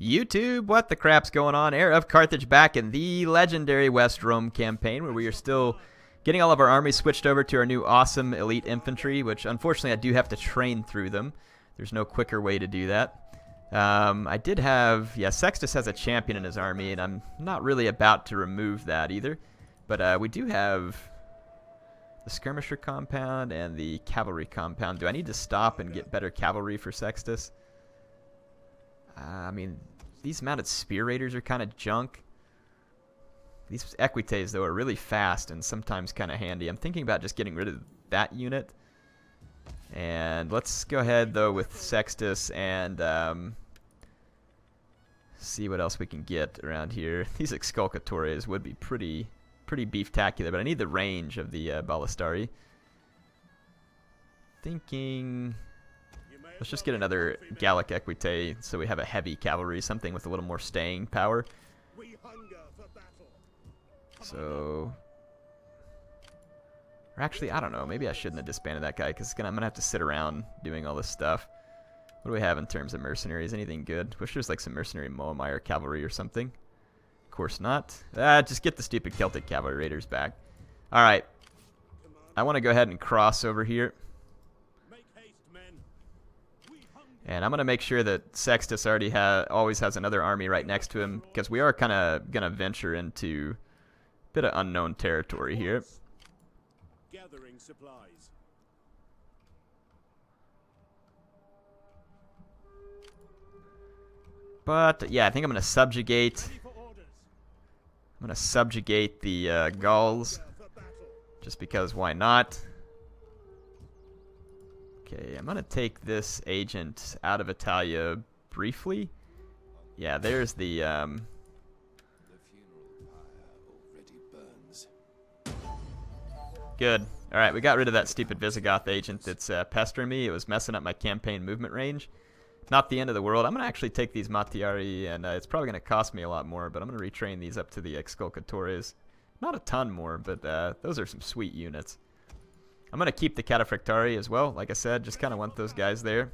YouTube, what the crap's going on? Heir of Carthage back in the legendary West Rome campaign, where we are still getting all of our armies switched over to our new awesome elite infantry, which unfortunately I do have to train through them. There's no quicker way to do that. I did have, yeah, Sextus has a champion in his army, and I'm not really about to remove that either. But we do have the skirmisher compound and the cavalry compound. Do I need to stop and get better cavalry for Sextus? I mean, these mounted spear raiders are kind of junk. These equites, though, are really fast and sometimes kind of handy. I'm thinking about just getting rid of that unit. And let's go ahead, though, with Sextus and see what else we can get around here. These exculcatores would be pretty beeftacular, but I need the range of the ballistari. Thinking... let's just get another Gallic equite so we have a heavy cavalry, something with a little more staying power. So... or actually, I don't know. Maybe I shouldn't have disbanded that guy because I'm going to have to sit around doing all this stuff. What do we have in terms of mercenaries? Anything good? Wish there's like some mercenary Moameyer cavalry or something. Of course not. Just get the stupid Celtic cavalry raiders back. Alright. I want to go ahead and cross over here. And I'm going to make sure that Sextus always has another army right next to him, because we are kind of going to venture into a bit of unknown territory here. Gathering supplies. But yeah, I think I'm going to subjugate. I'm going to subjugate the Gauls, just because why not? Okay, I'm going to take this agent out of Italia briefly. Yeah, there's the good. Alright, we got rid of that stupid Visigoth agent that's pestering me. It was messing up my campaign movement range. Not the end of the world. I'm going to actually take these Mattiari, and it's probably going to cost me a lot more, but I'm going to retrain these up to the Exculcatores. Not a ton more, but those are some sweet units. I'm going to keep the Cataphractari as well. Like I said, just kind of want those guys there.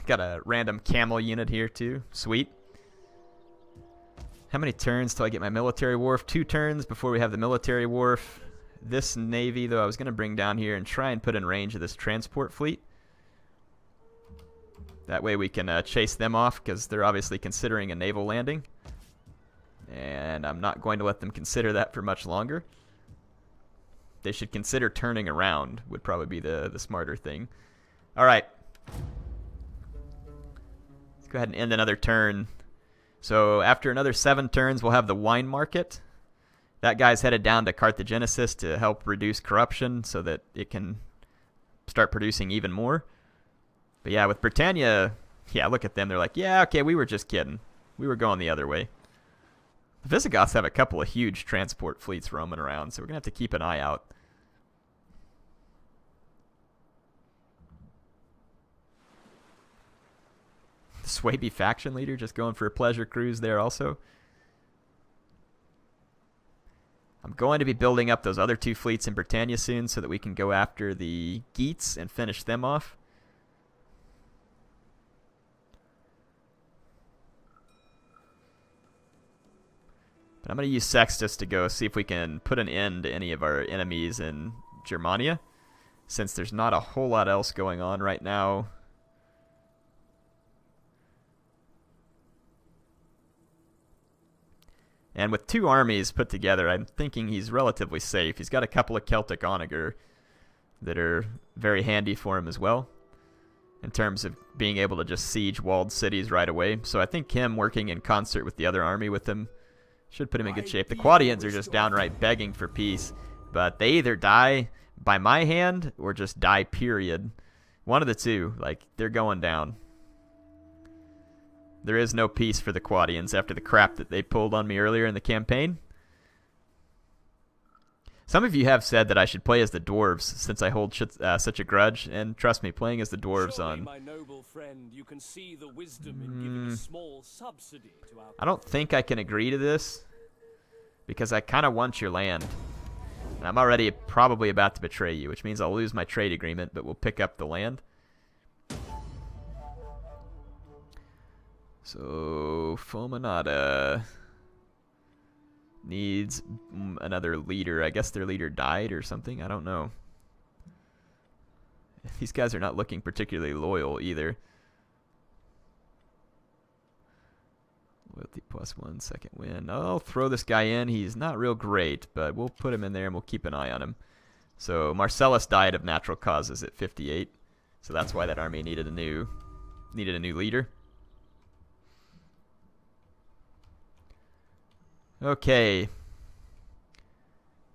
Got a random camel unit here too. Sweet. How many turns till I get my military wharf? 2 turns before we have the military wharf. This navy, though, I was going to bring down here and try and put in range of this transport fleet. That way we can chase them off, because they're obviously considering a naval landing. And I'm not going to let them consider that for much longer. They should consider turning around, would probably be the smarter thing. Alright. Let's go ahead and end another turn. So after another 7 turns, we'll have the wine market. That guy's headed down to Carthagenesis to help reduce corruption so that it can start producing even more. But yeah, with Britannia, yeah, look at them. They're like, yeah, okay, we were just kidding. We were going the other way. The Visigoths have a couple of huge transport fleets roaming around, so we're going to have to keep an eye out. The Swaby faction leader just going for a pleasure cruise there also. I'm going to be building up those other 2 fleets in Britannia soon so that we can go after the Geats and finish them off. But I'm going to use Sextus to go see if we can put an end to any of our enemies in Germania, since there's not a whole lot else going on right now. And with 2 armies put together, I'm thinking he's relatively safe. He's got a couple of Celtic onager that are very handy for him as well, in terms of being able to just siege walled cities right away. So I think him working in concert with the other army with him should put him in good shape. The Quadians are just downright begging for peace, but they either die by my hand or just die, period. One of the two. Like, they're going down. There is no peace for the Quadians after the crap that they pulled on me earlier in the campaign. Some of you have said that I should play as the dwarves since I hold such a grudge, and trust me, playing as the dwarves on... my noble friend, you can see the wisdom in giving a small subsidy to our... I don't think I can agree to this, because I kind of want your land. And I'm already probably about to betray you, which means I'll lose my trade agreement, but we'll pick up the land. So Fulminata needs another leader. I guess their leader died or something. I don't know. These guys are not looking particularly loyal either. Loyalty +1, second win. I'll throw this guy in. He's not real great, but we'll put him in there and we'll keep an eye on him. So Marcellus died of natural causes at 58. So that's why that army needed a new leader. Okay.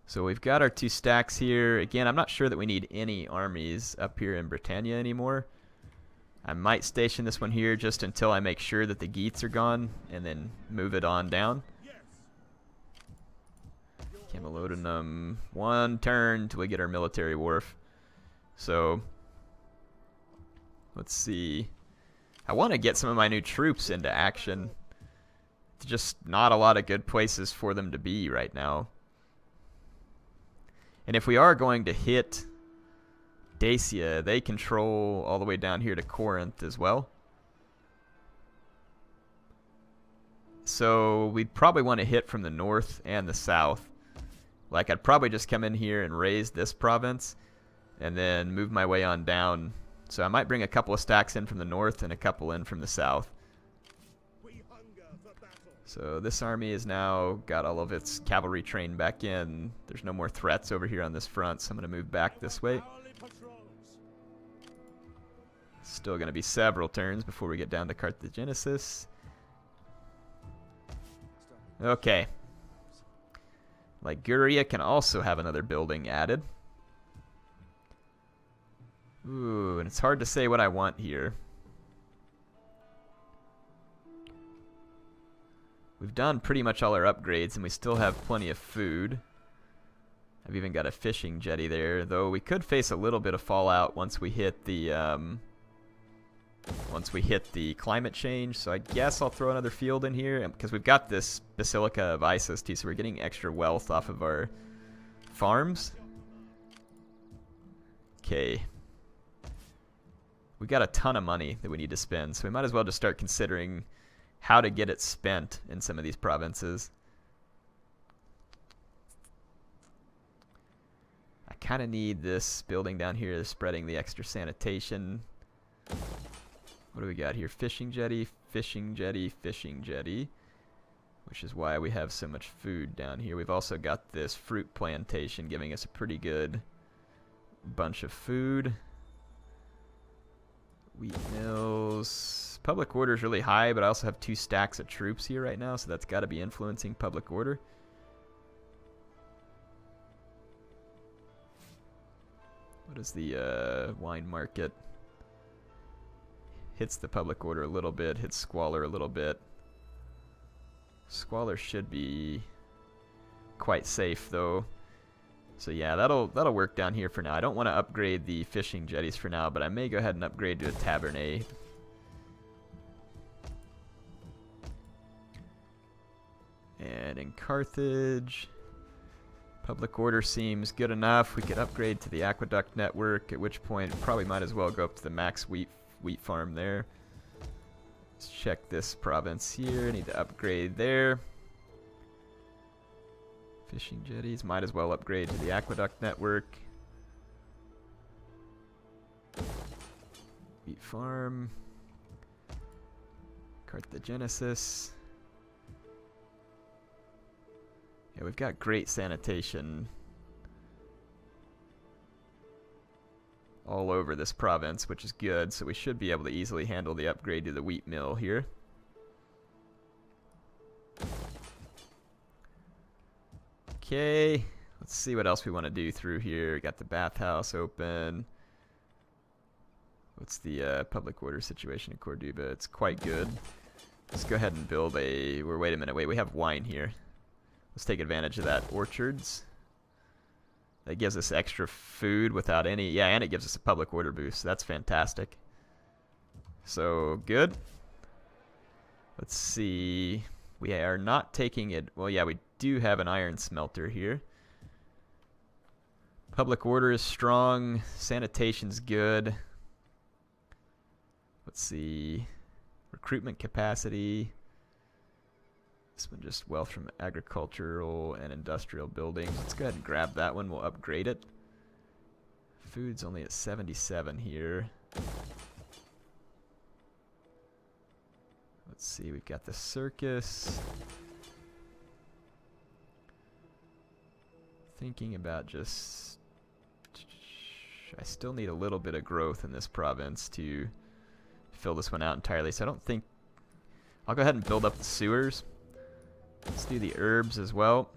So we've got our 2 stacks here. Again, I'm not sure that we need any armies up here in Britannia anymore. I might station this one here just until I make sure that the Geats are gone, and then move it on down. Camelodunum, 1 turn till we get our military wharf. So, let's see. I want to get some of my new troops into action. Just not a lot of good places for them to be right now. And if we are going to hit Dacia, they control all the way down here to Corinth as well. So we'd probably want to hit from the north and the south. Like, I'd probably just come in here and raise this province and then move my way on down. So I might bring a couple of stacks in from the north and a couple in from the south. So this army has now got all of its cavalry trained back in. There's no more threats over here on this front, so I'm going to move back this way. Still going to be several turns before we get down to Carthagenesis. Okay. Liguria can also have another building added. Ooh, and it's hard to say what I want here. We've done pretty much all our upgrades, and we still have plenty of food. I've even got a fishing jetty there, though we could face a little bit of fallout once we hit the climate change. So I guess I'll throw another field in here, because we've got this Basilica of Isis too, so we're getting extra wealth off of our farms. Okay. We got a ton of money that we need to spend, so we might as well just start considering how to get it spent in some of these provinces. I kind of need this building down here spreading the extra sanitation. What do we got here? Fishing jetty, fishing jetty, fishing jetty. Which is why we have so much food down here. We've also got this fruit plantation giving us a pretty good bunch of food. Wheat mills. Public order is really high, but I also have 2 stacks of troops here right now, so that's got to be influencing public order. What is the wine market? Hits the public order a little bit, hits squalor a little bit. Squalor should be quite safe though. So yeah, that'll work down here for now. I don't want to upgrade the fishing jetties for now, but I may go ahead and upgrade to a tabernae. And in Carthage, public order seems good enough. We could upgrade to the aqueduct network, at which point probably might as well go up to the max wheat farm there. Let's check this province here. Need to upgrade there. Fishing jetties, might as well upgrade to the aqueduct network. Wheat farm. Carthagenesis. Yeah, we've got great sanitation all over this province, which is good, so we should be able to easily handle the upgrade to the wheat mill here. Okay, let's see what else we want to do through here. Got the bathhouse open. What's the public order situation in Corduba? It's quite good. Let's go ahead and build a... Wait a minute. Wait, we have wine here. Let's take advantage of that. Orchards. That gives us extra food without any... Yeah, and it gives us a public order boost. That's fantastic. So, good. Let's see. We are not taking it... Well, yeah, we do have an iron smelter here. Public order is strong. Sanitation's good. Let's see. Recruitment capacity. This one just wealth from agricultural and industrial buildings. Let's go ahead and grab that one. We'll upgrade it. Food's only at 77 here. Let's see, we've got the circus. Thinking about just... I still need a little bit of growth in this province to fill this one out entirely, so I don't think... I'll go ahead and build up the sewers. Let's do the herbs as well.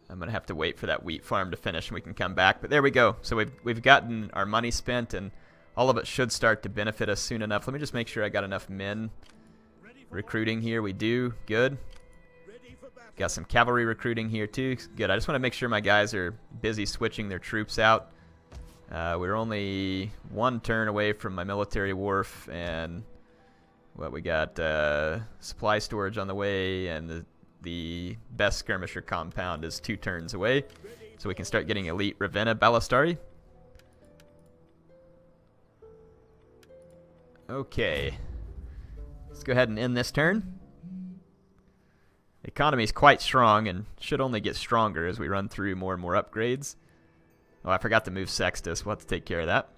I'm gonna have to wait for that wheat farm to finish and we can come back, but there we go. So we've gotten our money spent and all of it should start to benefit us soon enough. Let me just make sure I got enough men recruiting here. We do. Good. Got some cavalry recruiting here too. Good. I just want to make sure my guys are busy switching their troops out. We're only one turn away from my military wharf, and what we got supply storage on the way, and the best skirmisher compound is 2 turns away, so we can start getting elite Ravenna ballistari. Okay, let's go ahead and end this turn. The economy is quite strong and should only get stronger as we run through more and more upgrades. Oh, I forgot to move Sextus. We'll have to take care of that.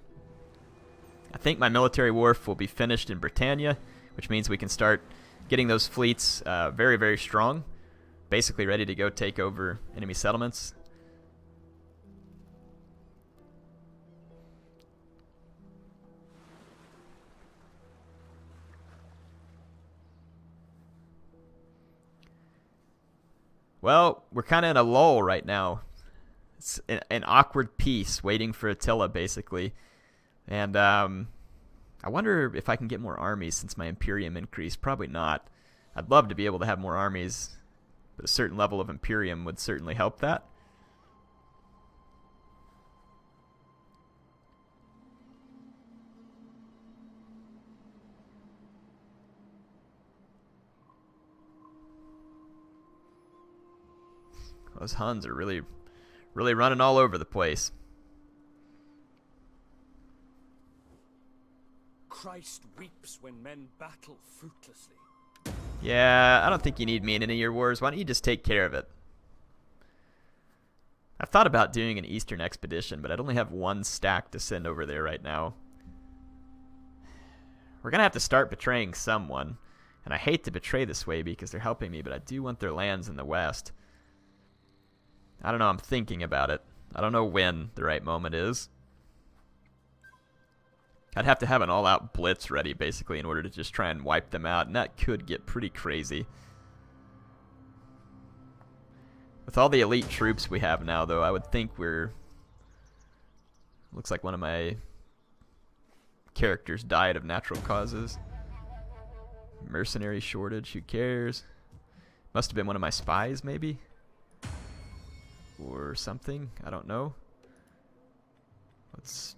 I think my military wharf will be finished in Britannia, which means we can start getting those fleets very, very strong. Basically ready to go take over enemy settlements. Well, we're kind of in a lull right now. It's an awkward peace waiting for Attila, basically. And I wonder if I can get more armies since my Imperium increased. Probably not. I'd love to be able to have more armies, but a certain level of Imperium would certainly help that. Those Huns are really running all over the place. Christ weeps when men battle fruitlessly. Yeah, I don't think you need me in any of your wars. Why don't you just take care of it? I've thought about doing an Eastern expedition, but I'd only have 1 stack to send over there right now. We're going to have to start betraying someone. And I hate to betray this way because they're helping me, but I do want their lands in the west. I don't know, I'm thinking about it. I don't know when the right moment is. I'd have to have an all-out blitz ready, basically, in order to just try and wipe them out, and that could get pretty crazy. With all the elite troops we have now, though, I would think we're... Looks like one of my characters died of natural causes. Mercenary shortage, who cares? Must have been one of my spies, maybe? Or something, I don't know. Let's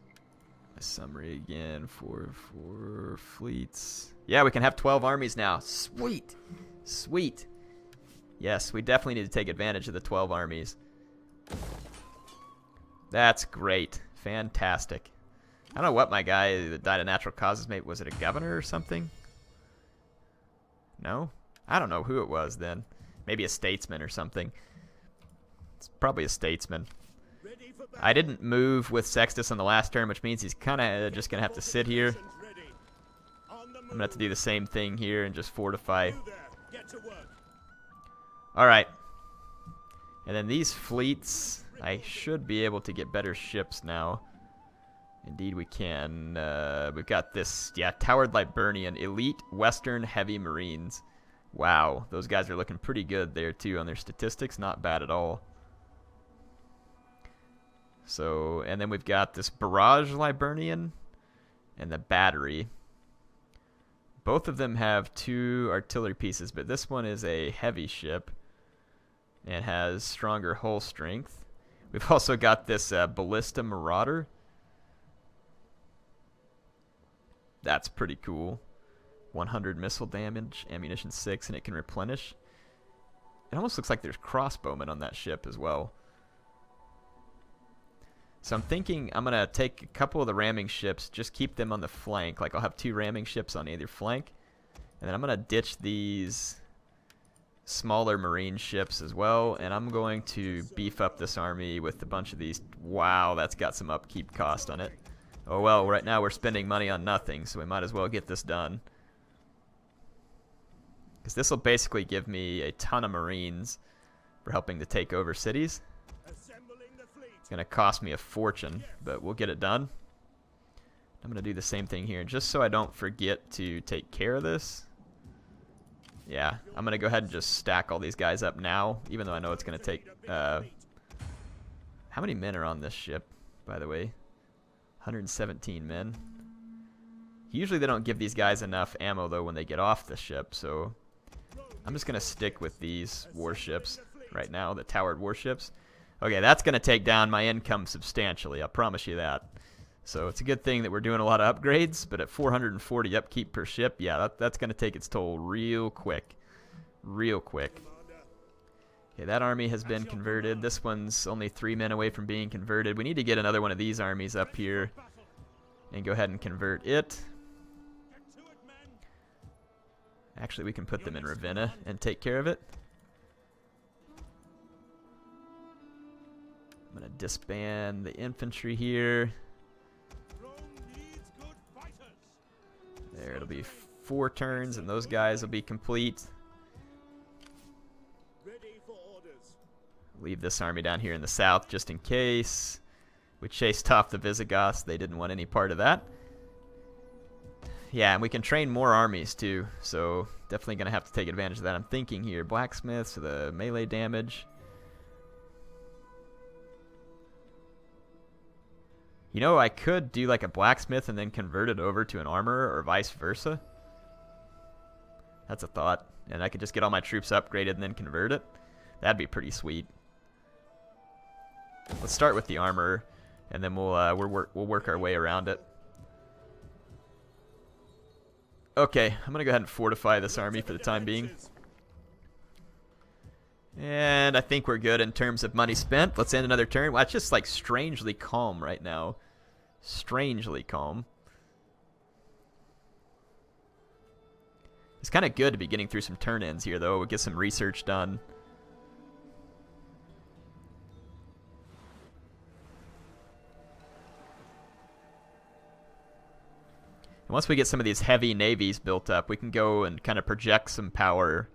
a summary again for fleets. Yeah, we can have 12 armies now. Sweet, sweet. Yes, we definitely need to take advantage of the 12 armies. That's great, fantastic. I don't know what my guy that died of natural causes made. Was it a governor or something? No, I don't know who it was then. Maybe a statesman or something. It's probably a statesman. I didn't move with Sextus on the last turn, which means he's kind of just going to have to sit here. I'm going to have to do the same thing here and just fortify. Alright. And then these fleets, I should be able to get better ships now. Indeed we can. We've got this, yeah, Towered Liburnian, Elite Western Heavy Marines. Wow, those guys are looking pretty good there too on their statistics. Not bad at all. So, and then we've got this Barrage Liburnian and the Battery. Both of them have 2 artillery pieces, but this one is a heavy ship and has stronger hull strength. We've also got this Ballista Marauder. That's pretty cool. 100 missile damage, ammunition 6, and it can replenish. It almost looks like there's crossbowmen on that ship as well. So I'm thinking I'm going to take a couple of the ramming ships, just keep them on the flank. Like I'll have 2 ramming ships on either flank. And then I'm going to ditch these smaller marine ships as well. And I'm going to beef up this army with a bunch of these. Wow, that's got some upkeep cost on it. Oh well, right now we're spending money on nothing, so we might as well get this done. Because this will basically give me a ton of marines for helping to take over cities. It's going to cost me a fortune, but we'll get it done. I'm going to do the same thing here, just so I don't forget to take care of this. Yeah, I'm going to go ahead and just stack all these guys up now, even though I know it's going to take... how many men are on this ship, by the way? 117 men. Usually they don't give these guys enough ammo, though, when they get off the ship, so... I'm just going to stick with these warships right now, the towered warships. Okay, that's going to take down my income substantially, I promise you that. So it's a good thing that we're doing a lot of upgrades, but at 440 upkeep per ship, yeah, that's going to take its toll real quick. Real quick. Okay, that army has been converted. This one's only 3 men away from being converted. We need to get another one of these armies up here and go ahead and convert it. Actually, we can put them in Ravenna and take care of it. I'm going to disband the infantry here. There, it'll be 4 turns, and those guys will be complete. Leave this army down here in the south just in case. We chased off the Visigoths. They didn't want any part of that. Yeah, and we can train more armies too, so definitely going to have to take advantage of that. I'm thinking here, blacksmiths, the melee damage. You know, I could do like a blacksmith and then convert it over to an armorer or vice versa. That's a thought. And I could just get all my troops upgraded and then convert it. That'd be pretty sweet. Let's start with the armorer, and then we'll work our way around it. Okay, I'm going to go ahead and fortify this army for the time being. And I think we're good in terms of money spent. Let's end another turn. Well, it's just like strangely calm right now. Strangely calm. It's kind of good to be getting through some turn-ins here, though. We'll get some research done. And once we get some of these heavy navies built up, we can go and kind of project some power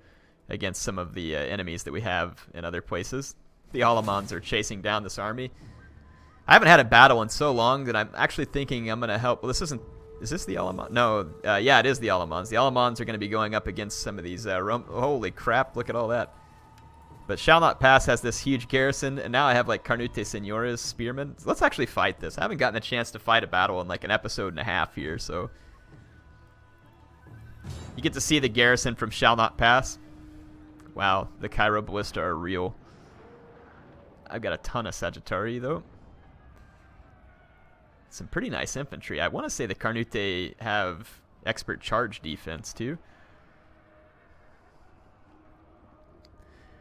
against some of the enemies that we have in other places. The Alamans are chasing down this army. I haven't had a battle in so long that I'm actually thinking I'm going to help. Well, this isn't... Is this the Alamans? No, yeah, it is the Alamans. The Alamans are going to be going up against some of these... Holy crap, look at all that. But Shall Not Pass has this huge garrison, and now I have like Carnute Senora's spearmen. So let's actually fight this. I haven't gotten a chance to fight a battle in like an episode and a half here, so... You get to see the garrison from Shall Not Pass. Wow, the Cairo Ballista are real. I've got a ton of Sagittari, though. Some pretty nice infantry. I want to say the Carnute have expert charge defense, too.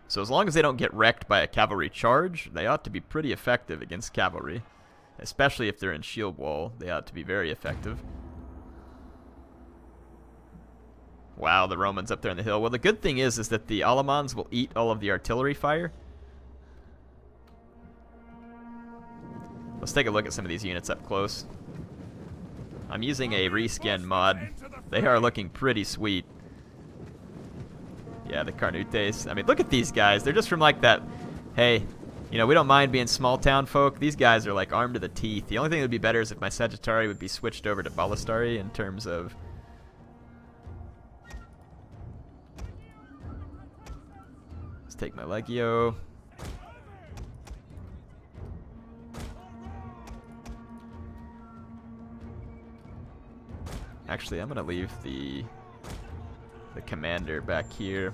So as long as they don't get wrecked by a cavalry charge, they ought to be pretty effective against cavalry. Especially if they're in shield wall, they ought to be very effective. Wow, the Romans up there on the hill. Well, the good thing is that the Alamans will eat all of the artillery fire. Let's take a look at some of these units up close. I'm using a reskin mod. They are looking pretty sweet. Yeah, the Carnutes. I mean, look at these guys. They're just from like that, hey, you know, we don't mind being small town folk. These guys are like armed to the teeth. The only thing that would be better is if my Sagittari would be switched over to Ballistari in terms of... Let's take my Legio. Actually, I'm going to leave the commander back here.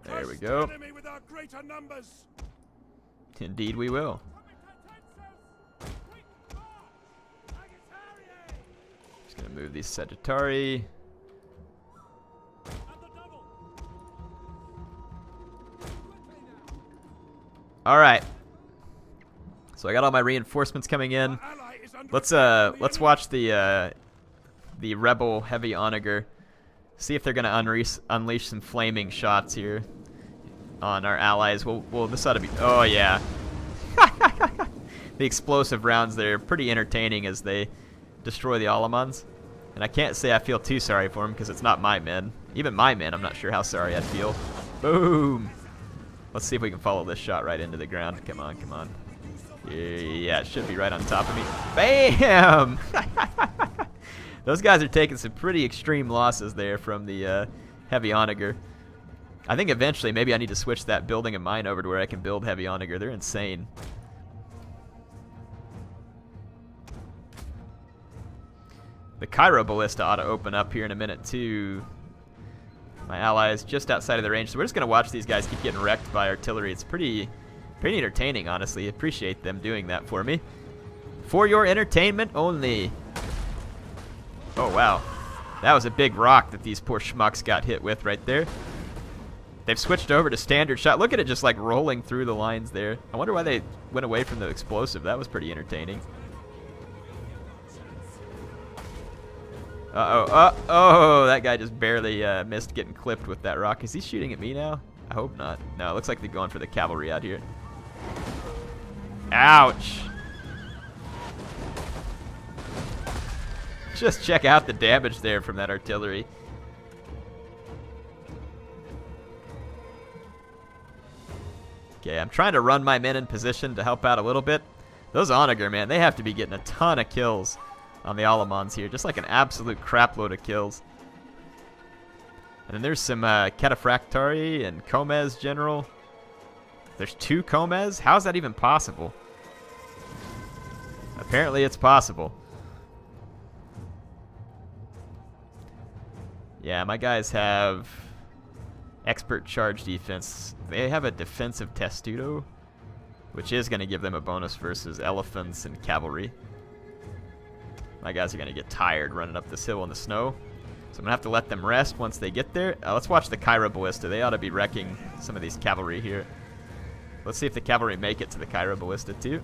There we go. Indeed we will. Just going to move these Sagittari. All right. So I got all my reinforcements coming in. Let's watch the rebel heavy onager. See if they're gonna unleash some flaming shots here on our allies. Well, this ought to be. Oh yeah. The explosive rounds there are pretty entertaining as they destroy the Allemans. And I can't say I feel too sorry for them because it's not my men. Even my men, I'm not sure how sorry I'd feel. Boom! Let's see if we can follow this shot right into the ground. Come on, come on. Yeah, it should be right on top of me. Bam! Those guys are taking some pretty extreme losses there from the heavy onager. I think eventually maybe I need to switch that building of mine over to where I can build heavy onager. They're insane. The Cairo ballista ought to open up here in a minute too. My ally is just outside of the range, so we're just gonna watch these guys keep getting wrecked by artillery. It's pretty entertaining, honestly. Appreciate them doing that for me. For your entertainment only. Oh wow, that was a big rock that these poor schmucks got hit with right there. They've switched over to standard shot. Look at it just like rolling through the lines there. I wonder why they went away from the explosive. That was pretty entertaining. Oh, that guy just barely missed getting clipped with that rock. Is he shooting at me now? I hope not. No, it looks like they're going for the cavalry out here. Ouch. Just check out the damage there from that artillery. Okay, I'm trying to run my men in position to help out a little bit. Those onager, man, they have to be getting a ton of kills on the Allemans here, just like an absolute crapload of kills. And then there's some Cataphractari and Comez General. There's 2 Comez? How is that even possible? Apparently it's possible. Yeah, my guys have expert charge defense. They have a defensive testudo, which is going to give them a bonus versus elephants and cavalry. My guys are going to get tired running up this hill in the snow. So I'm going to have to let them rest once they get there. Let's watch the Cairo ballista. They ought to be wrecking some of these cavalry here. Let's see if the cavalry make it to the Cairo ballista too.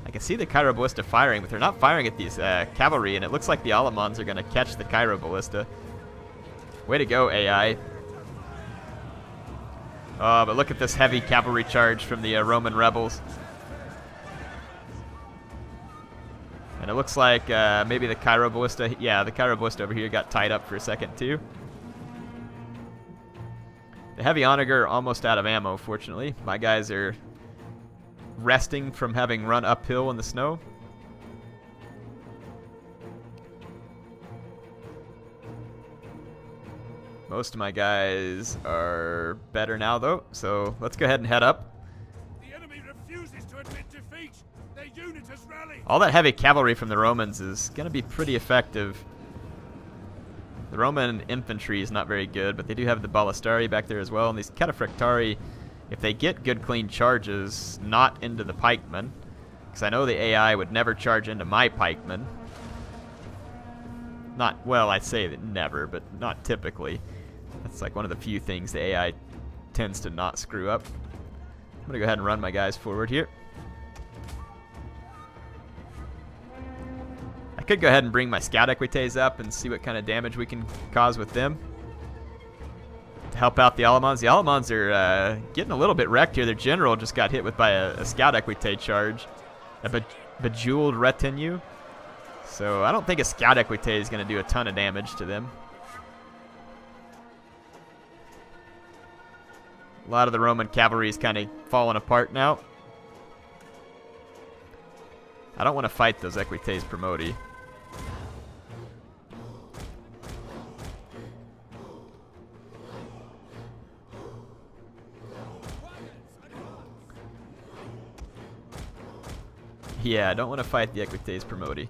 I can see the Cairo ballista firing, but they're not firing at these cavalry, and it looks like the Allemans are going to catch the Cairo ballista. Way to go, AI. Oh, but look at this heavy cavalry charge from the Roman rebels. And it looks like maybe the Cairo ballista, yeah, the Cairo ballista over here got tied up for a second too. The heavy onager are almost out of ammo, fortunately. My guys are resting from having run uphill in the snow. Most of my guys are better now though, so let's go ahead and head up. The enemy refuses to admit defeat. Their unit has rallied. All that heavy cavalry from the Romans is going to be pretty effective. The Roman infantry is not very good, but they do have the ballistari back there as well. And these Cataphractari, if they get good clean charges, not into the pikemen, because I know the AI would never charge into my pikemen. Not, well, I'd say that never, but not typically. That's like one of the few things the AI tends to not screw up. I'm going to go ahead and run my guys forward here. I could go ahead and bring my scout equites up and see what kind of damage we can cause with them to help out the Allemans. The Allemans are getting a little bit wrecked here. Their general just got hit with by a scout equite charge, a bejeweled retinue. So I don't think a scout equite is going to do a ton of damage to them. A lot of the Roman cavalry is kind of falling apart now. I don't want to fight those equites promoti. Yeah, I don't want to fight the equites promoti.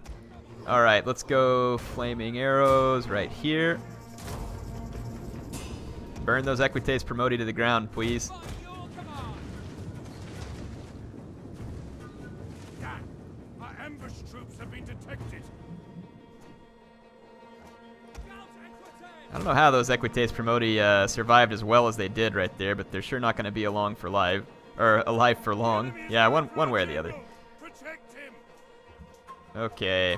Alright, let's go flaming arrows right here. Burn those equites promoti to the ground, please. Our ambush troops have been detected. I don't know how those Equites Promoti survived as well as they did right there, but they're sure not going to be alive for long. Yeah, one way or the other. Okay.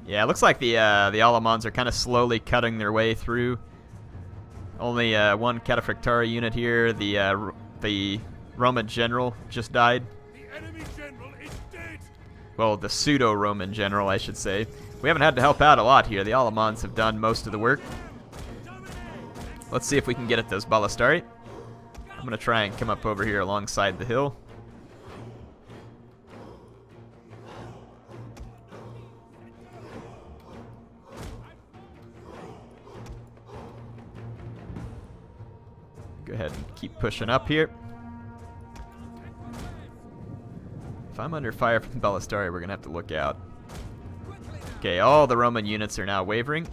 Yeah, it looks like the Alamans are kind of slowly cutting their way through. Only one Cataphractari unit here. The Roman general just died. The enemy general is dead. Well, the pseudo-Roman general, I should say. We haven't had to help out a lot here. The Alamans have done most of the work. Let's see if we can get at those Ballistari. I'm going to try and come up over here alongside the hill. Go ahead and keep pushing up here. If I'm under fire from Ballistari, we're going to have to look out. Okay, all the Roman units are now wavering.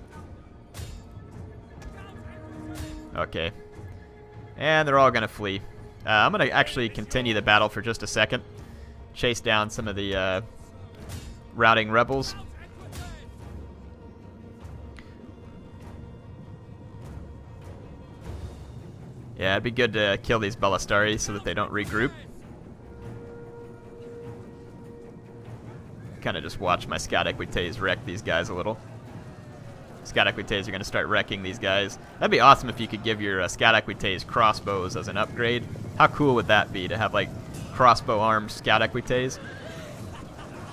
Okay. And they're all going to flee. I'm going to actually continue the battle for just a second. Chase down some of the routing rebels. Yeah, it'd be good to kill these Ballistari so that they don't regroup. Kind of just watch my Scout Equites wreck these guys a little. Scout Equites are going to start wrecking these guys. That'd be awesome if you could give your Scout Equites crossbows as an upgrade. How cool would that be to have like crossbow armed Scout Equites?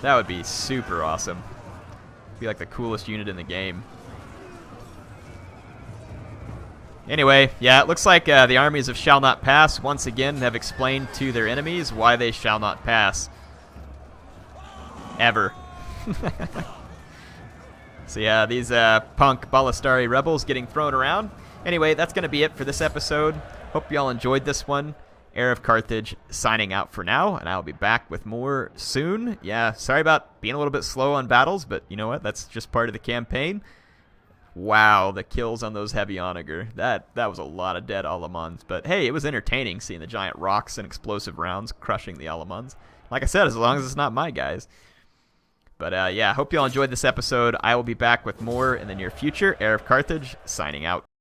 That would be super awesome. Be like the coolest unit in the game. Anyway, yeah, it looks like the armies of Shall Not Pass once again have explained to their enemies why they shall not pass. Ever. So yeah, these punk Ballistari rebels getting thrown around. Anyway, that's going to be it for this episode. Hope you all enjoyed this one. HeirofCarthage signing out for now, and I'll be back with more soon. Yeah, sorry about being a little bit slow on battles, but you know what? That's just part of the campaign. Wow, the kills on those heavy onager. That was a lot of dead Alamans. But hey, it was entertaining seeing the giant rocks and explosive rounds crushing the Alamans. Like I said, as long as it's not my guys. But yeah, hope you all enjoyed this episode. I will be back with more in the near future. HeirofCarthage signing out.